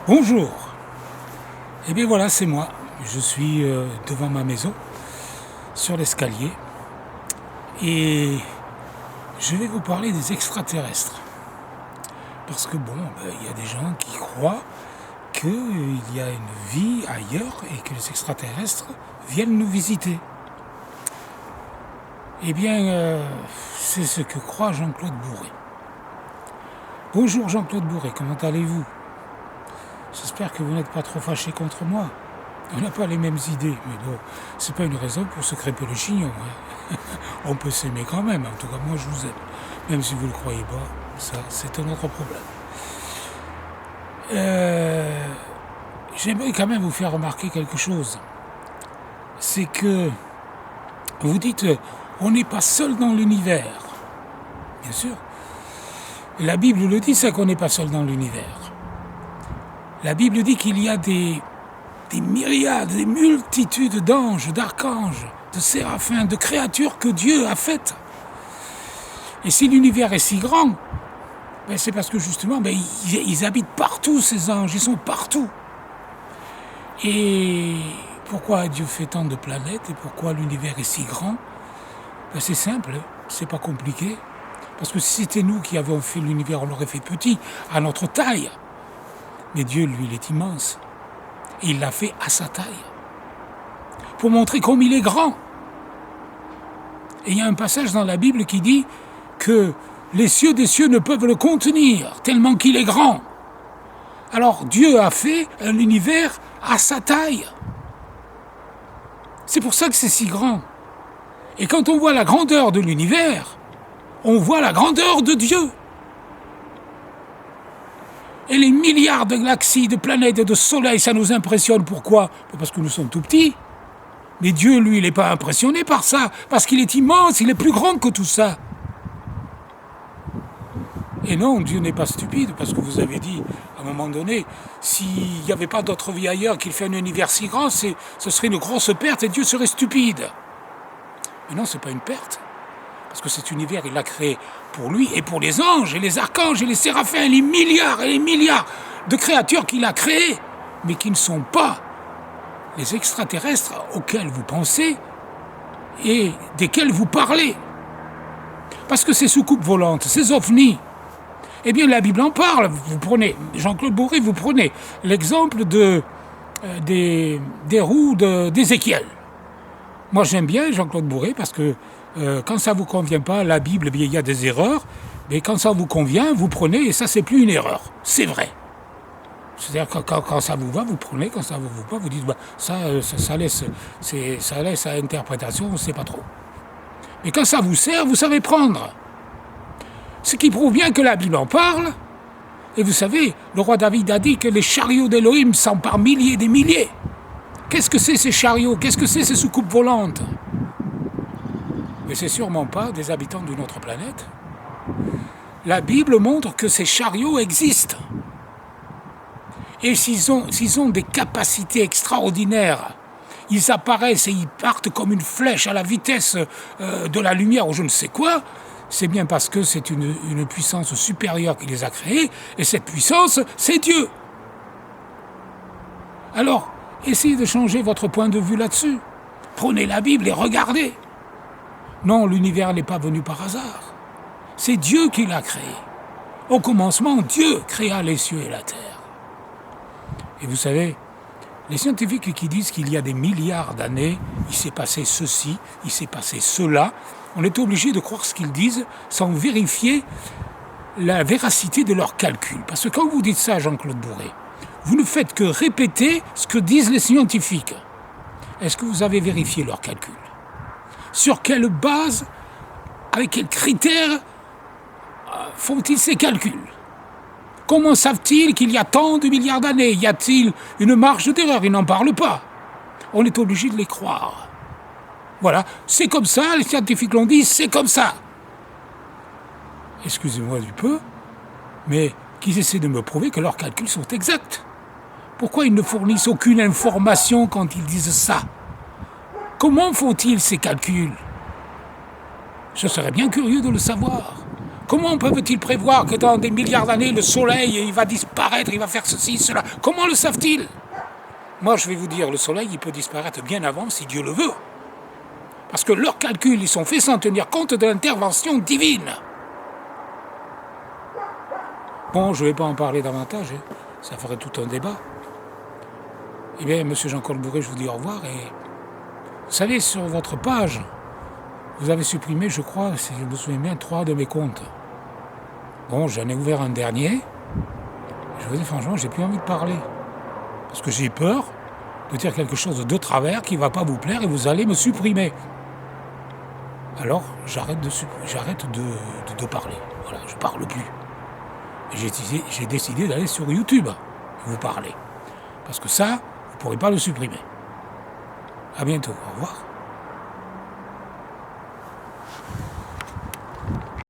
Bonjour. Eh bien voilà, c'est moi. Je suis devant ma maison, sur l'escalier, et je vais vous parler des extraterrestres. Parce que il y a des gens qui croient qu'il y a une vie ailleurs et que les extraterrestres viennent nous visiter. Eh bien, c'est ce que croit Jean-Claude Bourré. Bonjour Jean-Claude Bourré, comment allez-vous ? J'espère que vous n'êtes pas trop fâché contre moi. On n'a pas les mêmes idées, mais bon, c'est pas une raison pour se crêper le chignon. On peut s'aimer quand même, en tout cas moi je vous aime. Même si vous ne le croyez pas, ça c'est un autre problème. J'aimerais quand même vous faire remarquer quelque chose. C'est que vous dites, on n'est pas seul dans l'univers. Bien sûr. La Bible le dit, ça qu'on n'est pas seul dans l'univers. La Bible dit qu'il y a des myriades, des multitudes d'anges, d'archanges, de séraphins, de créatures que Dieu a faites. Et si l'univers est si grand, c'est parce que justement, ils habitent partout, ces anges, ils sont partout. Et pourquoi Dieu fait tant de planètes et pourquoi l'univers est si grand ? C'est simple, c'est pas compliqué. Parce que si c'était nous qui avions fait l'univers, on l'aurait fait petit, à notre taille. Mais Dieu, lui, il est immense. Et il l'a fait à sa taille. Pour montrer comme il est grand. Et il y a un passage dans la Bible qui dit que les cieux des cieux ne peuvent le contenir, tellement qu'il est grand. Alors Dieu a fait un univers à sa taille. C'est pour ça que c'est si grand. Et quand on voit la grandeur de l'univers, on voit la grandeur de Dieu. Et les milliards de galaxies, de planètes et de soleils, ça nous impressionne. Pourquoi ? Parce que nous sommes tout petits. Mais Dieu, lui, il n'est pas impressionné par ça, parce qu'il est immense, il est plus grand que tout ça. Et non, Dieu n'est pas stupide, parce que vous avez dit, à un moment donné, s'il n'y avait pas d'autre vie ailleurs qu'il fait un univers si grand, ce serait une grosse perte et Dieu serait stupide. Mais non, ce n'est pas une perte. Parce que cet univers, il l'a créé pour lui et pour les anges et les archanges et les séraphins, les milliards et les milliards de créatures qu'il a créées, mais qui ne sont pas les extraterrestres auxquels vous pensez et desquels vous parlez. Parce que ces soucoupes volantes, ces ovnis, eh bien la Bible en parle. Vous prenez, Jean-Claude Bourré, vous prenez l'exemple des roues d'Ézéchiel. Moi j'aime bien Jean-Claude Bourré parce que quand ça ne vous convient pas, la Bible, il y a des erreurs, mais quand ça vous convient, vous prenez, et ça, c'est plus une erreur. C'est vrai. C'est-à-dire que quand ça vous va, vous prenez, quand ça ne vous va pas, vous dites, ça laisse à interprétation, on ne sait pas trop. Mais quand ça vous sert, vous savez prendre. Ce qui prouve bien que la Bible en parle, et vous savez, le roi David a dit que les chariots d'Élohim sont par milliers et des milliers. Qu'est-ce que c'est ces chariots ? Qu'est-ce que c'est ces soucoupes volantes ? Mais c'est sûrement pas des habitants d'une autre planète. La Bible montre que ces chariots existent. Et s'ils ont des capacités extraordinaires, ils apparaissent et ils partent comme une flèche à la vitesse de la lumière ou je ne sais quoi, c'est bien parce que c'est une puissance supérieure qui les a créés, et cette puissance, c'est Dieu. Alors, essayez de changer votre point de vue là-dessus. Prenez la Bible et regardez. Non, l'univers n'est pas venu par hasard. C'est Dieu qui l'a créé. Au commencement, Dieu créa les cieux et la terre. Et vous savez, les scientifiques qui disent qu'il y a des milliards d'années, il s'est passé ceci, il s'est passé cela, on est obligé de croire ce qu'ils disent sans vérifier la véracité de leurs calculs. Parce que quand vous dites ça, Jean-Claude Bourré, vous ne faites que répéter ce que disent les scientifiques. Est-ce que vous avez vérifié leurs calculs ? Sur quelle base, avec quels critères font-ils ces calculs ? Comment savent-ils qu'il y a tant de milliards d'années ? Y a-t-il une marge d'erreur ? Ils n'en parlent pas. On est obligé de les croire. Voilà, c'est comme ça, les scientifiques l'ont dit, c'est comme ça. Excusez-moi du peu, mais qu'ils essaient de me prouver que leurs calculs sont exacts. Pourquoi ils ne fournissent aucune information quand ils disent ça ? Comment font-ils ces calculs ? Je serais bien curieux de le savoir. Comment peuvent-ils prévoir que dans des milliards d'années, le Soleil il va disparaître, il va faire ceci, cela? Comment le savent-ils? Moi, je vais vous dire, le Soleil, il peut disparaître bien avant, si Dieu le veut. Parce que leurs calculs, ils sont faits sans tenir compte de l'intervention divine. Bon, je ne vais pas en parler davantage, hein. Ça ferait tout un débat. Eh bien, monsieur Jean Colbouré, je vous dis au revoir. Et vous savez, sur votre page, vous avez supprimé, je crois, si je me souviens bien, 3 de mes comptes. Bon, j'en ai ouvert un dernier. Je vous dis franchement, j'ai plus envie de parler. Parce que j'ai peur de dire quelque chose de travers qui ne va pas vous plaire et vous allez me supprimer. Alors, j'arrête de parler. Voilà, je ne parle plus. Et j'ai décidé d'aller sur YouTube et vous parler. Parce que ça, vous ne pourrez pas le supprimer. À bientôt. Au revoir.